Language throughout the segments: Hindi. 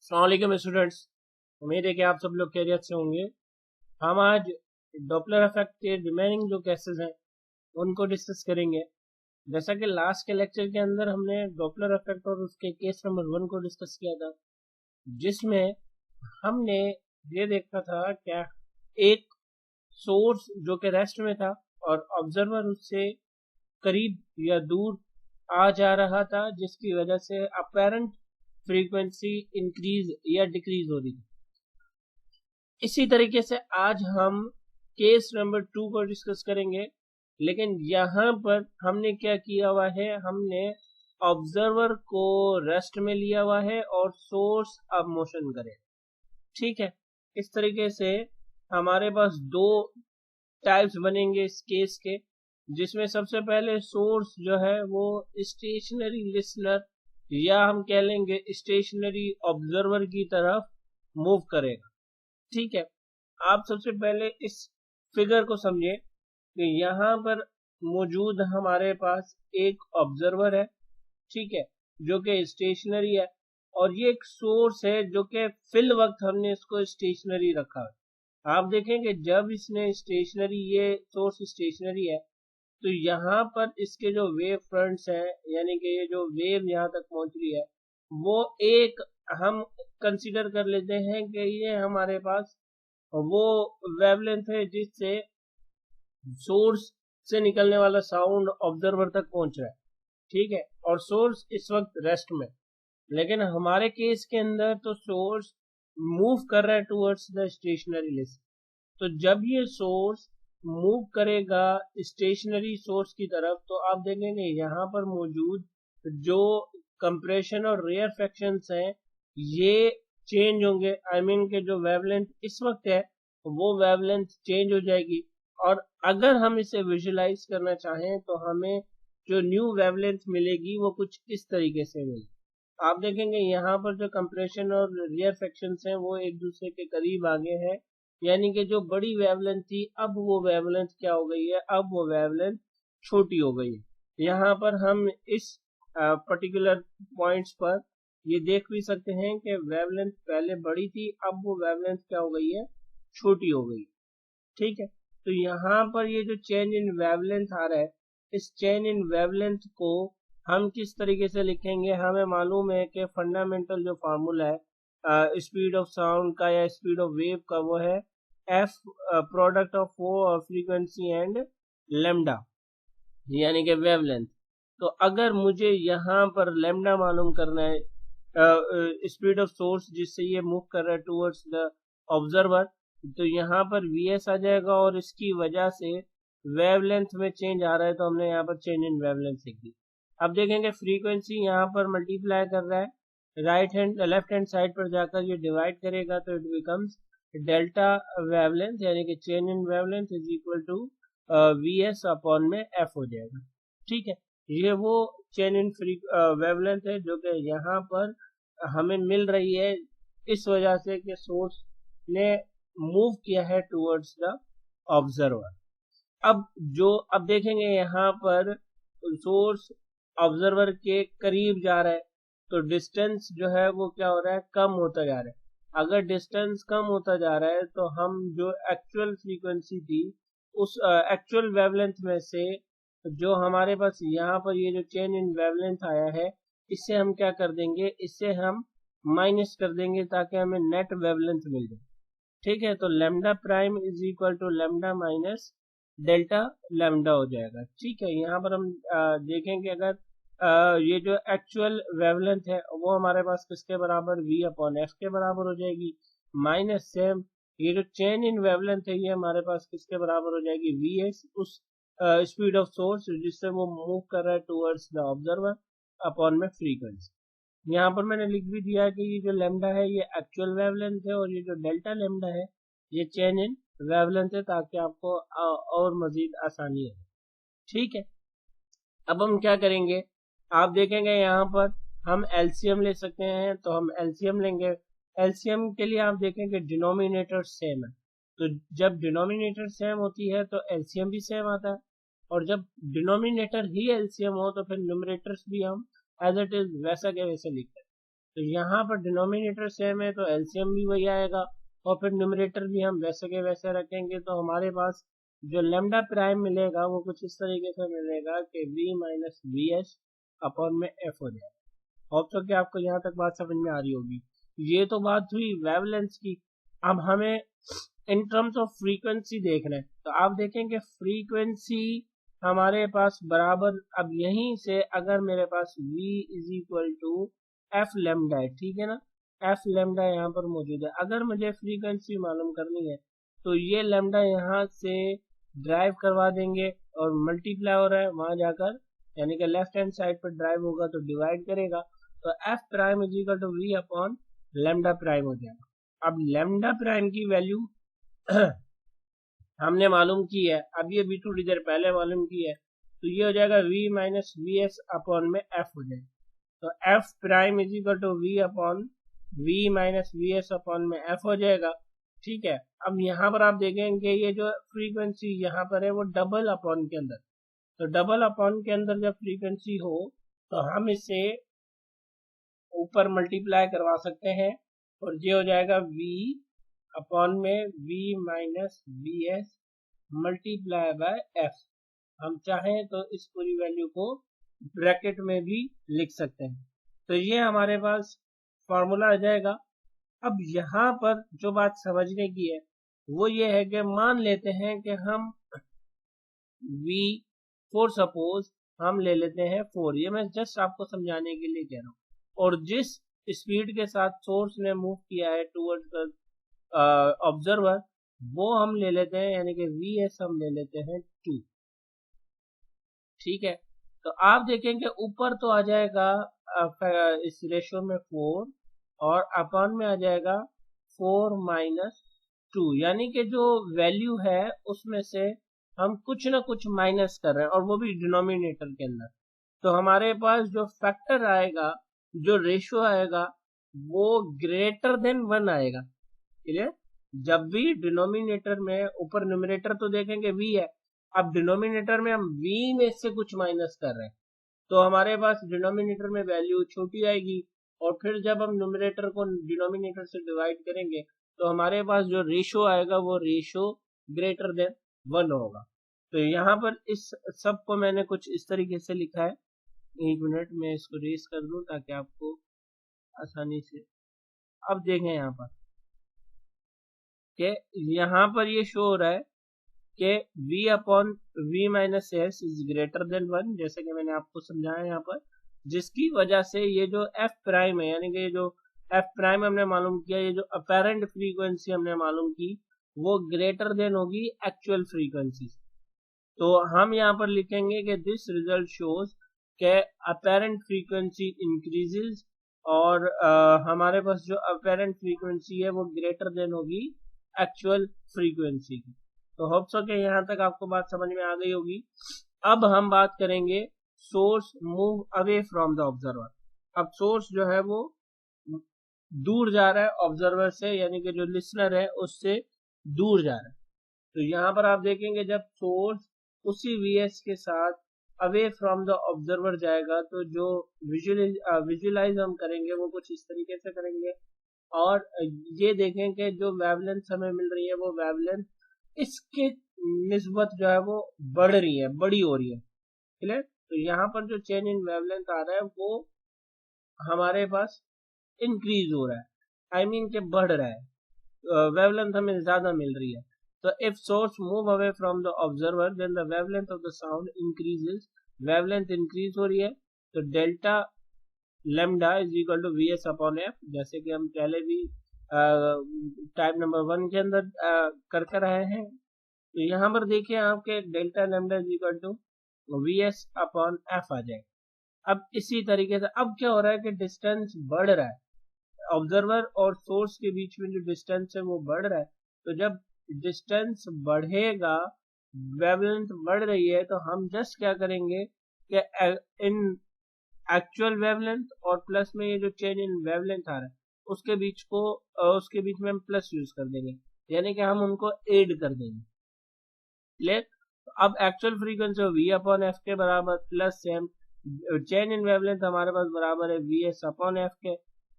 अस्सलामुअलैकुम स्टूडेंट्स। उम्मीद है कि आप सब लोग खैरियत से होंगे। हम आज डॉपलर इफेक्ट के रिमेनिंग जो केसेस हैं उनको डिस्कस करेंगे। जैसा कि लास्ट के लेक्चर के अंदर हमने डॉपलर इफेक्ट और उसके केस नंबर 1 को डिस्कस किया था, जिसमें हमने ये देखा था क्या एक सोर्स जो कि रेस्ट में था और ऑब्जर्वर उससे करीब या दूर आ जा रहा था, जिसकी वजह से अपेरेंट फ्रीक्वेंसी इंक्रीज या डिक्रीज हो रही थी। इसी तरीके से आज हम केस नंबर 2 को डिस्कस करेंगे, लेकिन यहाँ पर हमने क्या किया हुआ है, हमने ऑब्जर्वर को रेस्ट में लिया हुआ है और सोर्स अब मोशन करे। ठीक है, इस तरीके से हमारे पास दो टाइप्स बनेंगे इस केस के, जिसमें सबसे पहले सोर्स जो है वो स्टेशनरी लिसनर या हम कह लेंगे स्टेशनरी ऑब्जर्वर की तरफ मूव करेगा। ठीक है, आप सबसे पहले इस फिगर को समझे कि यहाँ पर मौजूद हमारे पास एक ऑब्जर्वर है, ठीक है, जो कि स्टेशनरी है, और ये एक सोर्स है जो कि फिल वक्त हमने इसको स्टेशनरी रखा है। आप देखेंगे जब इसने स्टेशनरी, ये सोर्स स्टेशनरी है, तो यहाँ पर इसके जो वेव फ्रंट्स हैं, यानी कि ये जो वेव यहाँ तक पहुंच रही है, वो एक हम कंसीडर कर लेते हैं कि ये हमारे पास वो वेवलेंथ है जिससे सोर्स से निकलने वाला साउंड ऑब्जर्वर तक पहुंच रहा है। ठीक है, और सोर्स इस वक्त रेस्ट में, लेकिन हमारे केस के अंदर तो सोर्स मूव कर रहा है टुवर्ड्स द स्टेशनरी लिस्ट। तो जब ये सोर्स मूव करेगा स्टेशनरी सोर्स की तरफ, तो आप देखेंगे यहाँ पर मौजूद जो कंप्रेशन और रेयर फ्रैक्शंस हैं ये चेंज होंगे। आई मीन के जो वेवलेंथ इस वक्त है वो वेवलेंथ चेंज हो जाएगी, और अगर हम इसे विजुलाइज करना चाहें तो हमें जो न्यू वेवलेंथ मिलेगी वो कुछ इस तरीके से मिलेगी। आप देखेंगे यहाँ पर जो कंप्रेशन और रेयर फ्रैक्शंस हैं वो एक दूसरे के करीब आ गए हैं, यानी कि जो बड़ी वेवलेंथ थी अब वो वेवलेंथ क्या हो गई है, अब वो वेवलेंथ छोटी हो गई है। यहाँ पर हम इस पर्टिकुलर पॉइंट्स पर ये देख भी सकते हैं कि वेवलेंथ पहले बड़ी थी, अब वो वेवलेंथ क्या हो गई है, छोटी हो गई। ठीक है, तो यहाँ पर ये जो चेंज इन वेवलेंथ आ रहा है, इस चेंज इन वेवलेंथ को हम किस तरीके से लिखेंगे, हमें मालूम है कि फंडामेंटल जो फार्मूला है स्पीड ऑफ साउंड का या स्पीड ऑफ वेव का, वो है एफ प्रोडक्ट ऑफ वो फ्रीक्वेंसी एंड लेमडा, यानी कि वेवलेंथ। तो अगर मुझे यहाँ पर लेमडा मालूम करना है, स्पीड ऑफ सोर्स जिससे ये मूव कर रहा है टुवर्ड्स द ऑब्जर्वर, तो यहाँ पर Vs आ जाएगा, और इसकी वजह से वेवलेंथ में चेंज आ रहा है, तो हमने यहाँ पर चेंज इन वेवलेंथ लिख दी। अब देखेंगे फ्रीक्वेंसी यहाँ पर मल्टीप्लाई कर रहा है, लेफ्ट हैंड साइड पर जाकर ये डिवाइड करेगा, तो इट बिकम्स डेल्टा वेवलेंथ, यानी कि change in wavelength is equal to Vs upon में F हो जाएगा। ठीक है, ये वो चेंज इन वेवलेंथ है जो कि यहाँ पर हमें मिल रही है इस वजह से कि सोर्स ने मूव किया है टुवर्ड्स द ऑब्जर्वर। अब देखेंगे यहाँ पर सोर्स ऑब्जर्वर के करीब जा रहा है, तो डिस्टेंस जो है वो क्या हो रहा है, कम होता जा रहा है। अगर डिस्टेंस कम होता जा रहा है तो हम जो एक्चुअल फ्रीक्वेंसी थी उस एक्चुअल वेवलेंथ में से जो हमारे पास यहाँ पर ये जो चेंज इन वेवलेंथ आया है, इससे हम क्या कर देंगे, इससे हम माइनस कर देंगे ताकि हमें नेट वेवलेंथ मिल जाए। ठीक है, तो lambda prime is equal to lambda minus delta lambda हो जाएगा। ठीक है, यहाँ पर हम देखेंगे अगर ये जो एक्चुअल वेवलेंथ है वो हमारे पास किसके बराबर, V अपॉन एफ के बराबर हो जाएगी, माइनस सेम ये जो चेंज इन वेवलेंथ है ये हमारे पास किसके बराबर हो जाएगी, Vs उस स्पीड ऑफ सोर्स जिससे वो मूव कर रहा है टुवर्ड्स द ऑब्जर्वर अपॉन में फ्रीक्वेंसी। यहाँ पर मैंने लिख भी दिया कि ये जो लेमडा है ये एक्चुअल वेवलेंथ है, और ये जो डेल्टा लेमडा है ये चेंज इन वेवलेंथ है, ताकि आपको और मजीद आसानी हो। ठीक है, अब हम क्या करेंगे, आप देखेंगे यहाँ पर हम एलसीएम ले सकते हैं, तो हम एलसीएम लेंगे। एलसीएम के लिए आप देखेंगे डिनोमिनेटर सेम है, तो जब डिनोमिनेटर सेम होती है तो एलसीएम भी सेम आता है, और जब डिनोमिनेटर ही एलसीएम हो तो फिर न्यूमरेटर्स भी हम एज इट इज वैसा के वैसे लिखते हैं। तो यहाँ पर डिनोमिनेटर सेम है तो एलसीएम भी वही आएगा, और फिर न्यूमरेटर भी हम वैसे के वैसे रखेंगे, तो हमारे पास जो लेमडा प्राइम मिलेगा वो कुछ इस तरीके से मिलेगा कि v minus V S upon में एफ हो जाएगा। होप सो कि आपको यहाँ तक बात समझ में आ रही होगी। ये तो बात हुई वेवलेंथ की। अब हमें इन टर्म्स ऑफ फ्रीक्वेंसी देखना है, तो आप देखेंगे फ्रीक्वेंसी हमारे पास बराबर, अब यहीं से अगर मेरे पास v is equal to f lambda है, ठीक है ना, एफ लेमडा यहाँ पर मौजूद है। अगर मुझे फ्रीक्वेंसी मालूम करनी है तो ये लेमडा यहाँ से ड्राइव करवा देंगे और मल्टीप्लाई हो रहा है वहां जाकर, यानी कि लेफ्ट हैंड साइड पर ड्राइव होगा तो डिवाइड करेगा, तो f prime is equal to we upon lambda prime हो जाएगा। अब लेमडा प्राइम की वैल्यू हमने मालूम की है, अब ये भी थोड़ी देर पहले मालूम की है, तो ये हो जाएगा v minus V S upon में f हो जाएगा। तो f prime is equal to v upon v minus V S upon में f हो जाएगा, ठीक है। अब यहाँ पर आप देखेंगे ये जो फ्रीक्वेंसी यहाँ पर है वो डबल अपॉन के अंदर, तो डबल अपॉन के अंदर जब फ्रीक्वेंसी हो तो हम इसे ऊपर मल्टीप्लाई करवा सकते हैं, और ये हो जाएगा v अपॉन में v minus V S multiply by F. हम चाहें तो इस पूरी वैल्यू को ब्रैकेट में भी लिख सकते हैं, तो ये हमारे पास फॉर्मूला आ जाएगा। अब यहाँ पर जो बात समझने की है वो ये है कि मान लेते हैं कि हम v फॉर सपोज हम ले लेते हैं 4, ये मैं जस्ट आपको समझाने के लिए कह रहा हूँ, और जिस स्पीड के साथ सोर्स ने मूव किया है टूवर्ड्स ऑब्जर्वर वो हम ले लेते हैं, यानी कि वी एस हम ले लेते हैं 2, ठीक है। तो आप देखेंगे ऊपर तो आ जाएगा इस रेशियो में 4 और अपॉन में आ जाएगा 4 माइनस 2, यानी कि जो वैल्यू है उसमें से हम कुछ ना कुछ माइनस कर रहे हैं और वो भी डिनोमिनेटर के अंदर। तो हमारे पास जो फैक्टर आएगा, जो रेशियो आएगा वो ग्रेटर देन 1 आएगा, क्लियर। जब भी डिनोमिनेटर में, ऊपर न्यूमरेटर तो देखेंगे v है, अब डिनोमिनेटर में हम v में से कुछ माइनस कर रहे हैं तो हमारे पास डिनोमिनेटर में वैल्यू छोटी आएगी, और फिर जब हम न्यूमरेटर को डिनोमिनेटर से डिवाइड करेंगे तो हमारे पास जो रेशियो आएगा वो रेशियो ग्रेटर देन 1 होगा। तो यहाँ पर इस सब को मैंने कुछ इस तरीके से लिखा है, एक मिनट में इसको रेस कर दूं ताकि आपको आसानी से। अब देखें यहाँ पर कि यहाँ पर ये शो हो रहा है कि v upon v minus S is greater than 1, जैसे कि मैंने आपको समझाया यहाँ पर, जिसकी वजह से ये जो f प्राइम है, यानी कि ये जो f प्राइम हमने मालूम किया, ये जो अपेरेंट फ्रीक्वेंसी हमने मालूम की वो ग्रेटर देन होगी एक्चुअल फ्रीक्वेंसी। तो हम यहाँ पर लिखेंगे कि दिस रिजल्ट शोज के अपेरेंट फ्रीक्वेंसी इंक्रीजेज, और हमारे पास जो अपेरेंट फ्रीक्वेंसी है वो ग्रेटर देन होगी एक्चुअल फ्रीक्वेंसी की। तो होप सो के यहाँ तक आपको बात समझ में आ गई होगी। अब हम बात करेंगे source move away from the observer. अब सोर्स जो है वो दूर जा रहा है ऑब्जर्वर से, यानी कि जो लिसनर है उससे दूर जा रहा है। तो यहाँ पर आप देखेंगे जब सोर्स उसी वीएस के साथ अवे फ्रॉम द ऑब्जर्वर जाएगा तो जो विजुअलाइज हम करेंगे वो कुछ इस तरीके से करेंगे, और ये देखें कि जो वेवलेंथ हमें मिल रही है वो वेवलेंथ इसके निस्बत जो है वो बढ़ रही है, बड़ी हो रही है, क्लियर। तो यहाँ पर जो चेंज इन वेवलेंथ आ रहा है वो हमारे पास इंक्रीज हो रहा है, आई मीन के बढ़ रहा है, वेवलेंथ हमें ज्यादा मिल रही है। तो if source move away from the observer then the wavelength of the sound increases, wavelength increase हो रही है, तो delta lambda is equal to V S upon f, जैसे कि हम पहले भी टाइप नंबर 1 के अंदर करके रहे हैं। तो यहाँ पर देखिए आपके delta lambda is equal to V S upon F आ जाएगा। अब इसी तरीके से अब क्या हो रहा है कि डिस्टेंस बढ़ रहा है, ऑब्जर्वर और सोर्स के बीच में जो डिस्टेंस है वो बढ़ रहा है। तो जब डिस्टेंस बढ़ेगा, वेवलेंथ बढ़ रही है, तो हम जस्ट क्या करेंगे कि इन एक्चुअल वेवलेंथ और प्लस में ये जो चेंज इन वेवलेंथ आ रहा है उसके बीच में हम प्लस यूज कर देंगे, यानी कि हम उनको ऐड कर देंगे, क्लियर। अब actual frequency v upon F के बराबर plus same change in wavelength हमारे पास बराबर है वी एस अपॉन एफ के।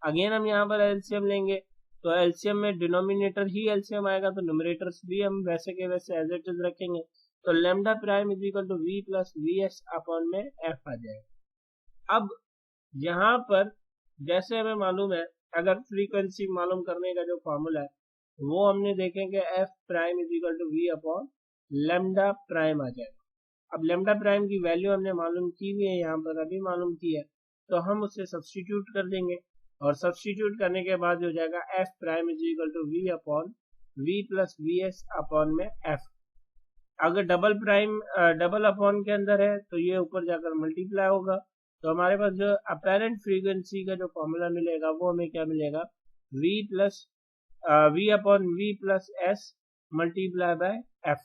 अगेन हम यहाँ पर एलसीएम लेंगे, तो एलसीएम में डिनोमिनेटर ही एलसीएम आएगा, तो न्यूमरेटर्स भी हम वैसे के वैसे एज इट इज रखेंगे। तो lambda prime is equal to we plus V S upon में एफ आ जाएगा। अब यहाँ पर जैसे हमें मालूम है, अगर फ्रीक्वेंसी मालूम करने का जो फॉर्मूला है वो हमने देखेंगे F prime is equal to we upon lambda prime आ जाएगा। अब लेमडा प्राइम की वैल्यू हमने मालूम की हुई है, यहाँ पर अभी मालूम की है, तो हम उसे सब्स्टिट्यूट कर देंगे और सब्स्टिट्यूट करने के बाद हो जाएगा f prime is equal to we upon we plus V S upon में एफ। अगर डबल अपॉन के अंदर है तो ये ऊपर जाकर मल्टीप्लाई होगा, तो हमारे पास जो अपेरेंट फ्रीक्वेंसी का जो फॉर्मूला मिलेगा वो हमें क्या मिलेगा, v upon we plus s multiply by f.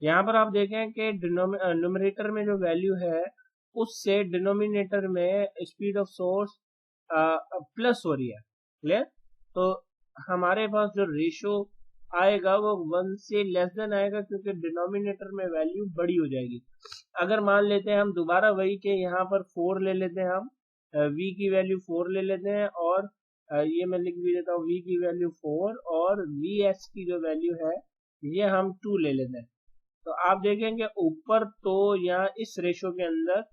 यहाँ पर आप देखें कि न्यूमरेटर में जो वैल्यू है उससे डिनोमिनेटर में स्पीड ऑफ सोर्स प्लस हो रही है। क्लियर? तो हमारे पास जो रेशो आएगा वो 1 से लेस देन आएगा, क्योंकि डिनोमिनेटर में वैल्यू बड़ी हो जाएगी। अगर मान लेते हैं हम दोबारा वही के यहाँ पर 4 ले लेते हैं, हम v की वैल्यू 4 ले लेते हैं, और ये मैं लिख भी देता हूँ, v की वैल्यू 4 और vs की जो वैल्यू है ये हम 2 ले लेते हैं, तो आप देखेंगे ऊपर तो यहाँ इस रेशो के अंदर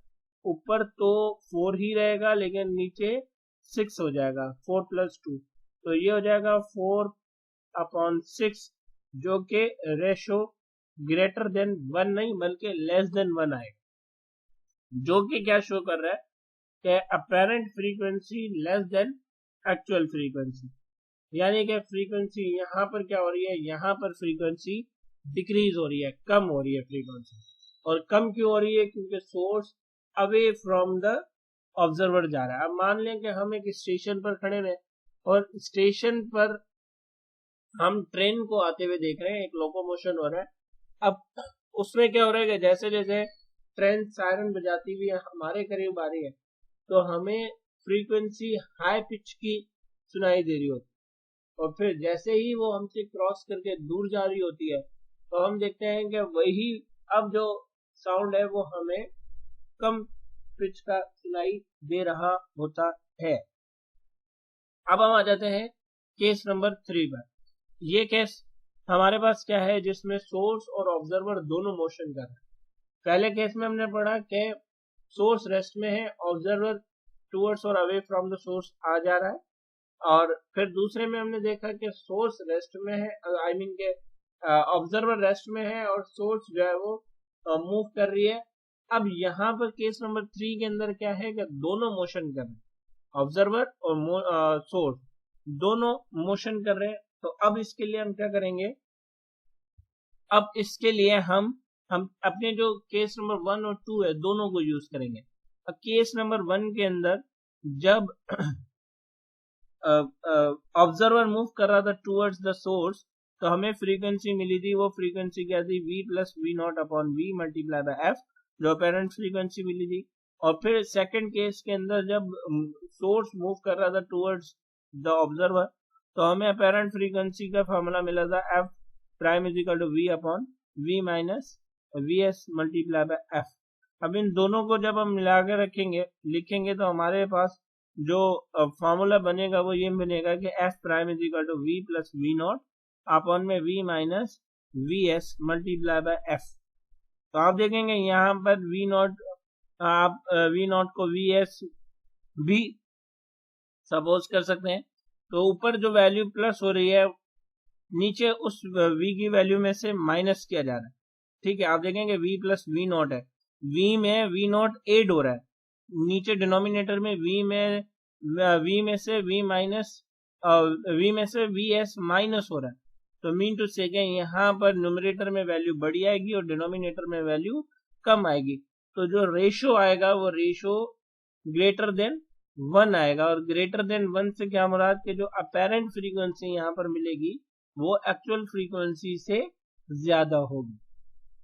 ऊपर तो 4 ही रहेगा, लेकिन नीचे 6 हो जाएगा, 4 प्लस 2, तो ये हो जाएगा 4 अपॉन 6, जो कि रेशो ग्रेटर देन 1 नहीं बल्कि लेस देन 1 आएगा, जो कि क्या शो कर रहा है कि apparent frequency less than actual frequency, यानी कि फ्रीक्वेंसी यहाँ पर क्या हो रही है, यहाँ पर फ्रीक्वेंसी डिक्रीज हो रही है, कम हो रही है फ्रीक्वेंसी। और कम क्यों हो रही है? क्योंकि source away from the observer जा रहा है। अब मान लें कि हम एक स्टेशन पर खड़े हैं और स्टेशन पर हम ट्रेन को आते हुए देख रहे हैं, एक लोकोमोशन हो रहा है। अब उसमें क्या हो रहा है कि जैसे जैसे ट्रेन सायरन बजाती हुई हमारे करीब आ रही है तो हमें फ्रीक्वेंसी हाई पिच की सुनाई दे रही होती है, और फिर जैसे ही वो हमसे क्रॉस करके दूर जा रही होती है तो हम देखते हैं कि वही अब जो साउंड है वो हमें कम पिच का सुनाई दे रहा होता है। अब हम आ जाते हैं केस नंबर 3 पर। ये केस हमारे पास क्या है, जिसमें सोर्स और ऑब्जर्वर दोनों मोशन कर रहे हैं। पहले केस में हमने पढ़ा कि सोर्स रेस्ट में है, ऑब्जर्वर टुवर्ड्स और अवे फ्रॉम द सोर्स आ जा रहा है, और फिर दूसरे में हमने देखा कि सोर्स रेस्ट में है, आई मीन के ऑब्जर्वर रेस्ट में है और सोर्स जो है वो मूव कर रही है। अब यहाँ पर केस नंबर 3 के अंदर क्या है कि दोनों मोशन कर रहे हैं, ऑब्जर्वर और सोर्स दोनों मोशन कर रहे हैं। तो अब इसके लिए हम क्या करेंगे, अब इसके लिए हम अपने जो केस नंबर 1 और 2 है दोनों को यूज करेंगे। अब केस नंबर 1 के अंदर जब ऑब्जर्वर मूव कर रहा था टुवर्ड्स द सोर्स तो हमें फ्रीक्वेंसी मिली थी, वो फ्रीक्वेंसी क्या थी, v plus we not upon v multiply by f, जो अपेरेंट फ्रीक्वेंसी मिली थी। और फिर सेकंड केस के अंदर जब सोर्स मूव कर रहा था टुवर्ड्स द ऑब्जर्वर तो हमें अपेरेंट फ्रीक्वेंसी का फॉर्मूला मिला था f prime is equal to we upon v minus V S multiply by f. अब इन दोनों को जब हम मिला के लिखेंगे तो हमारे पास जो फॉर्मूला बनेगा वो ये बनेगा कि F prime is equal to we plus we not upon में V minus V S multiply by F. तो आप देखेंगे यहाँ पर वी नॉट, आप वी नॉट को वी एस भी सपोज कर सकते हैं, तो ऊपर जो वैल्यू प्लस हो रही है नीचे उस v की वैल्यू में से माइनस किया जा रहा है। ठीक है, आप देखेंगे v प्लस वी नॉट है, v में वी नॉट एड हो रहा है, नीचे डिनोमिनेटर में v में से v माइनस v में से वी एस माइनस हो रहा है। तो मीन टू से यहाँ पर न्यूमरेटर में वैल्यू बड़ी आएगी और डिनोमिनेटर में वैल्यू कम आएगी, तो जो रेशो आएगा वो रेशो ग्रेटर देन 1 आएगा। और ग्रेटर देन 1 से क्या मुराद कि जो अपेरेंट फ्रीक्वेंसी यहाँ पर मिलेगी वो एक्चुअल फ्रीक्वेंसी से ज्यादा होगी,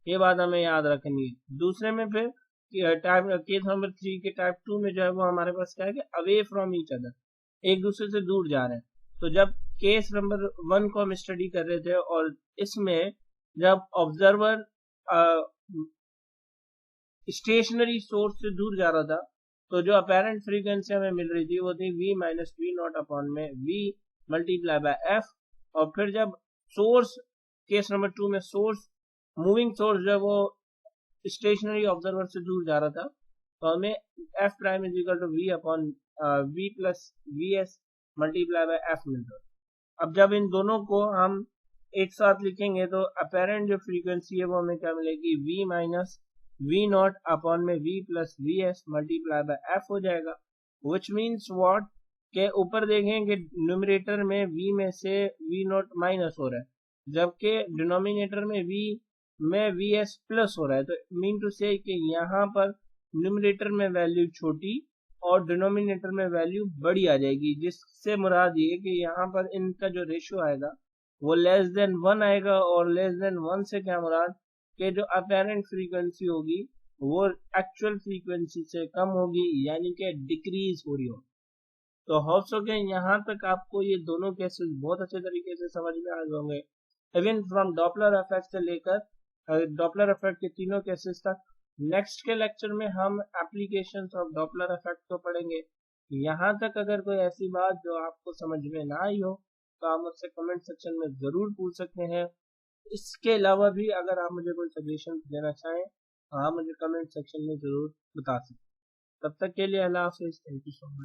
ये बात हमें याद रखनी है। दूसरे में फिर केस नंबर 3 के टाइप 2 में जो है वो हमारे पास क्या है कि अवे फ्रॉम ईच अदर, एक दूसरे से दूर जा रहे हैं। तो जब केस नंबर 1 को हम स्टडी कर रहे थे और इसमें जब ऑब्जर्वर स्टेशनरी सोर्स से दूर जा रहा था तो जो अपेरेंट फ्रीक्वेंसी हमें मिल रही थी वो थी v minus v not upon में v मल्टीप्लाई बाय f। और फिर जब सोर्स केस नंबर 2 में सोर्स मूविंग सोर्स जो वो स्टेशनरी ऑब्जर्वर से दूर जा रहा था, तो हमें F prime is equal to we upon we plus V S multiply by F मिल रहा है। अब जब इन दोनों को हम एक साथ लिखेंगे तो अपेरेंट जो फ्रीक्वेंसी है वो हमें क्या मिलेगी, v minus v not upon में v plus V S multiply by f हो जाएगा। विच मीन्स व्हाट के ऊपर देखेंगे न्यूमरेटर में v में से v नॉट माइनस हो रहा है, जबकि डिनोमिनेटर में v में वी एस प्लस हो रहा है। तो मीन टू से कि यहाँ पर न्यूमरेटर में वैल्यू छोटी और डिनोमिनेटर में वैल्यू बड़ी आ जाएगी, जिससे मुराद ये कि यहाँ पर इनका जो रेशियो आएगा वो लेस देन 1 आएगा। और लेस देन 1 से क्या मुराद कि जो अपेरेंट फ्रीक्वेंसी होगी वो एक्चुअल फ्रीक्वेंसी से कम होगी, यानी कि डिक्रीज हो रही हो। तो होप्स हो के यहाँ तक आपको ये दोनों केसेस बहुत अच्छे तरीके से समझ में आ गए होंगे, इवन फ्रॉम डॉपलर इफेक्ट से लेकर डॉपलर इफेक्ट के तीनों केसेस तक। नेक्स्ट के लेक्चर में हम एप्लीकेशंस ऑफ डॉपलर इफेक्ट को पढ़ेंगे। यहाँ तक अगर कोई ऐसी बात जो आपको समझ में ना आई हो तो आप मुझसे कमेंट सेक्शन में ज़रूर पूछ सकते हैं। इसके अलावा भी अगर आप मुझे कोई सजेशन देना चाहें तो आप मुझे कमेंट सेक्शन में ज़रूर बता सकते हैं। तब तक के लिए अल्लाह हाफिज़, थैंक यू सो मच।